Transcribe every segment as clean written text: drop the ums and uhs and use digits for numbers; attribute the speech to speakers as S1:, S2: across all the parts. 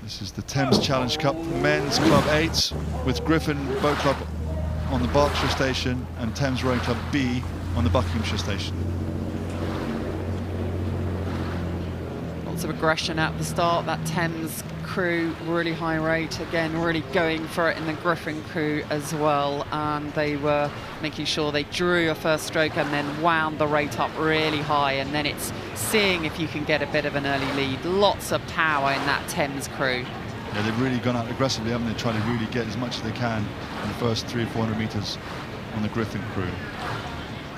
S1: This is the Thames Challenge Cup Men's Club 8 with Griffen Boat Club on the Berkshire station and Thames Rowing Club B on the Buckinghamshire station.
S2: Lots of aggression at the start. That Thames crew, really high rate, again really going for it in the Griffen crew as well, and they were making sure they drew a first stroke and then wound the rate up really high, and then it's seeing if you can get a bit of an early lead. Lots of power in that Thames crew.
S1: Yeah, they've really gone out aggressively, haven't they, trying to really get as much as they can in the first 300 or 400 metres on the Griffen crew.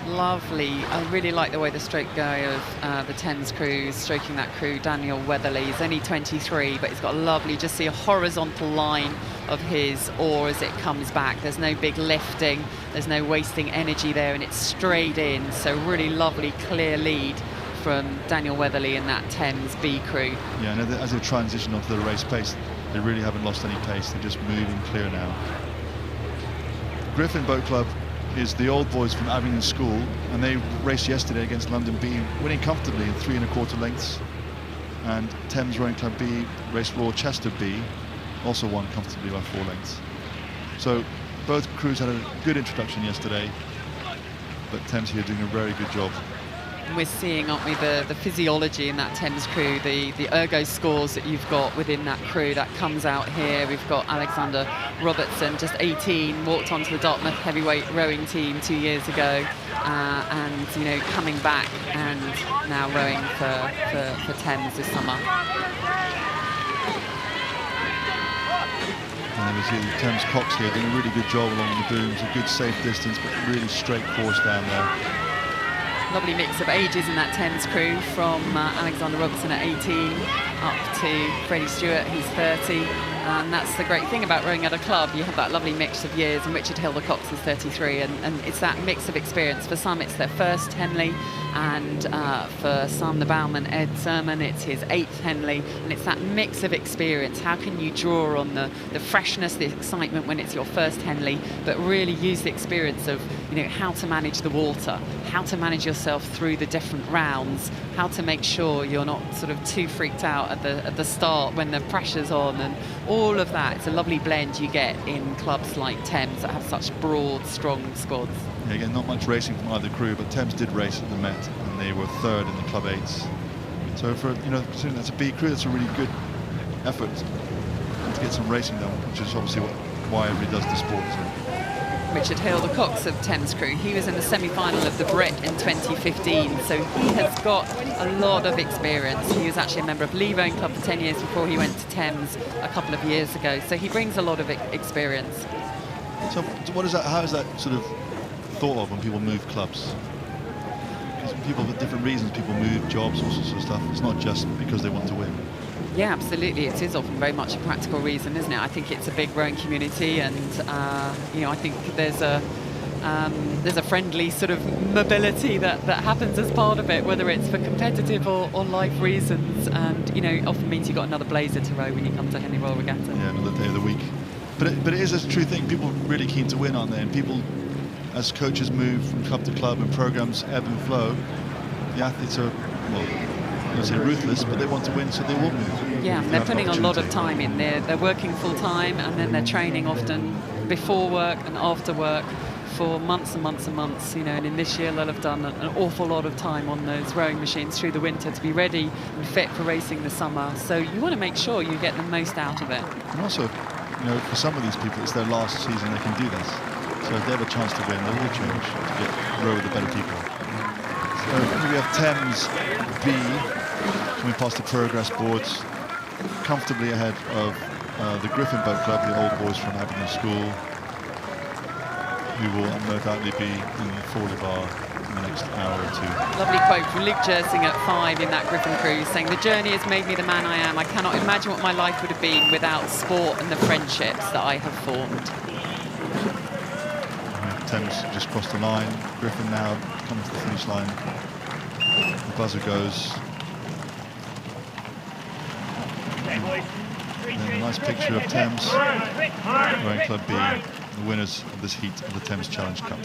S2: Lovely. I really like the way the stroke guy of the Thames crew is stroking that crew, Daniel Weatherly. He's only 23, but he's got a lovely, just see a horizontal line of his oar as it comes back. There's no big lifting, there's no wasting energy there, and it's straight in. So really lovely, clear lead from Daniel Weatherly in that Thames B crew. Yeah,
S1: and as they transition onto the race pace, they really haven't lost any pace. They're just moving clear now. Griffen Boat Club is the old boys from Abingdon School, and they raced yesterday against London B, winning comfortably in 3 1/4 lengths. And Thames Rowing Club B raced Royal Chester B, also won comfortably by 4 lengths. So both crews had a good introduction yesterday, but Thames here doing a very good job.
S2: We're seeing, aren't we, the physiology in that Thames crew, the ergo scores that you've got within that crew, that comes out here. We've got Alexander Robertson, just 18, walked onto the Dartmouth heavyweight rowing team 2 years ago, and, you know, coming back and now rowing for Thames this summer.
S1: And we see the Thames Cox here doing a really good job along the booms, a good safe distance, but really straight course down there.
S2: Lovely mix of ages in that Thames crew, from Alexander Robertson at 18 up to Freddie Stewart, who's 30. And that's the great thing about rowing at a club. You have that lovely mix of years, and Richard Hilder-Cox is 33, and it's that mix of experience. For some, it's their first Henley, and for some, the bowman Ed Sermon, it's his 8th Henley, and it's that mix of experience. How can you draw on the freshness, the excitement when it's your first Henley, but really use the experience of, you know, how to manage the water, how to manage yourself through the different rounds, how to make sure you're not sort of too freaked out at the start when the pressure's on, and all of that. It's a lovely blend you get in clubs like Thames that have such broad, strong squads.
S1: Yeah, again, not much racing from either crew, but Thames did race at the Met, and they were 3rd in the Club 8s. So for, you know, considering that's a B crew, that's a really good effort to get some racing done, which is obviously why everybody does the sport. So.
S2: Richard Hilder-Cox of Thames crew, he was in the semi-final of the Brit in 2015, so he has got a lot of experience. He was actually a member of Lee Rowing Club for 10 years before he went to Thames a couple of years ago, so he brings a lot of experience.
S1: So what is that, how is that sort of thought of when people move clubs? Because people, for different reasons, people move jobs, all sorts of stuff. It's not just because they want to win.
S2: Yeah, absolutely. It is often very much a practical reason, isn't it? I think it's a big rowing community, and you know, I think there's a friendly sort of mobility that happens as part of it, whether it's for competitive or life reasons, and you know, often means you've got another blazer to row when you come to Henley Royal Regatta. Yeah,
S1: another day of the week. But it is a true thing. People are really keen to win, aren't they? And people, as coaches move from club to club and programs ebb and flow, the athletes are, well, I don't say ruthless, but they want to win, so they will move.
S2: Yeah, they're putting a lot of time in there. They're working full time, and then they're training often before work and after work for months and months and months, you know, and in this year they'll have done an awful lot of time on those rowing machines through the winter to be ready and fit for racing this summer. So you want to make sure you get the most out of it.
S1: And also, you know, for some of these people, it's their last season they can do this. So if they have a chance to win, they will change to row with the better people. So here we have Thames B coming past the progress boards, comfortably ahead of the Griffen Boat Club, the old boys from Abingdon School, who will no doubtly be in the Forley bar in the next hour or two.
S2: Lovely quote from Luke Jersing at 5 in that Griffen crew, saying, "The journey has made me the man I am. I cannot imagine what my life would have been without sport and the friendships that I have formed."
S1: Thames just crossed the line. Griffen now coming to the finish line. The buzzer goes. And a nice picture of Thames Rowing Club B, the winners of this heat of the Thames Challenge Cup.